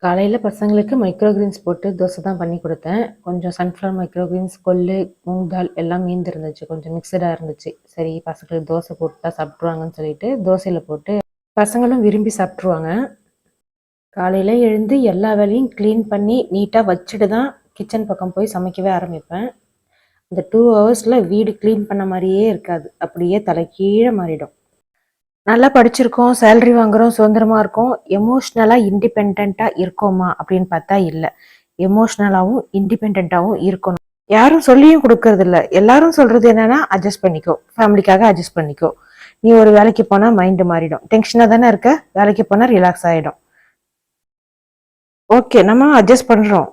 காலையில பசங்களுக்கு micro Green's போட்டு தோசை தான் பண்ணி கொடுத்தேன். கொஞ்சம் சன்ஃப்ளவர் மைக்ரோ கிரீன்ஸ், கொள்ளு, மூங் தால் எல்லாம் மீந்திருந்துச்சு. கொஞ்சம் மிக்ஸடா இருந்துச்சு. சரி பசங்களுக்கு தோசை போட்டா சாப்பிட்ருவாங்கன்னு சொல்லிட்டு தோசையில போட்டு பசங்களும் விரும்பி சாப்பிட்ருவாங்க. காலையில எழுந்து எல்லா வேலையும் க்ளீன் பண்ணி நீட்டா வச்சுட்டு தான் கிச்சன் பக்கம் போய் சமைக்கவே ஆரம்பிப்பேன். இந்த 2 ஹவர்ஸ்ல வீடு க்ளீன் பண்ண மாரியே இருக்காது. அப்படியே தலைகீழ மாறிடும். நல்லா படிச்சிருக்கோம், சேலரி வாங்குறோம், சுதந்திரமா இருக்கோம். எமோஷ்னலா இண்டிபெண்டன்ட்டா இருக்கோமா அப்படின்னு பார்த்தா இல்ல. எமோஷ்னலாவும் இண்டிபெண்டன்ட்டாவும் இருக்கணும். யாரும் சொல்லியும் குடுக்கறதில்ல. எல்லாரும் சொல்றது என்னன்னா, அட்ஜஸ்ட் பண்ணிக்கோ. ஃபேமிலிக்காக அட்ஜஸ்ட் பண்ணிக்கோ. நீ ஒரு வேலைக்கு போனா மைண்ட் மாறிடும். டென்ஷனா தானே இருக்க? வேலைக்கு போனா ரிலாக்ஸ் ஆயிடும். ஓகே, நம்ம அட்ஜஸ்ட் பண்றோம்.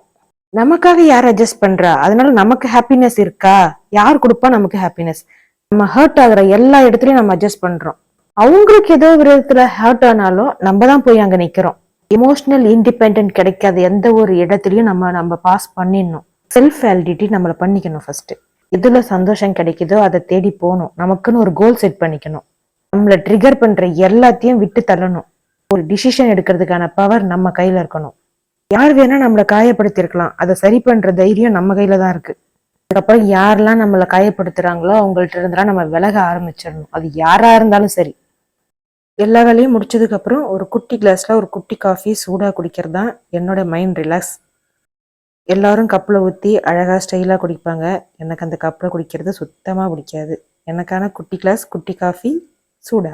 நமக்காக யார் அட்ஜஸ்ட் பண்றா? அதனால நமக்கு ஹாப்பினஸ் இருக்கா? யார் குடுப்பா நமக்கு ஹாப்பினஸ்? நம்ம ஹர்ட் ஆகுற எல்லா இடத்துலயும் நம்ம அட்ஜஸ்ட் பண்றோம். அவங்களுக்கு ஏதோ விதத்துல ஹர்ட் ஆனாலும் நம்ம தான் போய் அங்க நிக்கிறோம். எமோஷனல் இண்டிபெண்டன்ட் கிடைக்காத எந்த ஒரு இடத்துலயும் நம்ம பாஸ் பண்ணிடணும். செல்ஃப் வேலிடிட்டி நம்மள பண்ணிக்கணும் ஃபர்ஸ்ட். எதுல சந்தோஷம் கிடைக்குதோ அதை தேடி போகணும். நமக்குன்னு ஒரு கோல் செட் பண்ணிக்கணும். நம்மள ட்ரிகர் பண்ற எல்லாத்தையும் விட்டு தள்ளணும். ஒரு டிசிஷன் எடுக்கிறதுக்கான பவர் நம்ம கையில இருக்கணும். யார் வேணா நம்மளை காயப்படுத்திருக்கலாம். அதை சரி பண்ற தைரியம் நம்ம கையில தான் இருக்கு. அதுக்கப்புறம் யாரெல்லாம் நம்மளை காயப்படுத்துறாங்களோ அவங்கள்ட்ட இருந்தெல்லாம் நம்ம விலக ஆரம்பிச்சிடணும். அது யாரா இருந்தாலும் சரி. எல்லா வேலையும் முடிச்சதுக்கு அப்புறம் ஒரு குட்டி கிளாஸ்ல ஒரு குட்டி காஃபி சூடா குடிக்கிறது தான் என்னோட மைண்ட் ரிலாக்ஸ். எல்லாரும் கப்பில் ஊற்றி அழகா ஸ்டைலா குடிப்பாங்க. எனக்கு அந்த கப்பில் குடிக்கிறது சுத்தமா பிடிக்காது. எனக்கான குட்டி கிளாஸ் குட்டி காஃபி சூடா.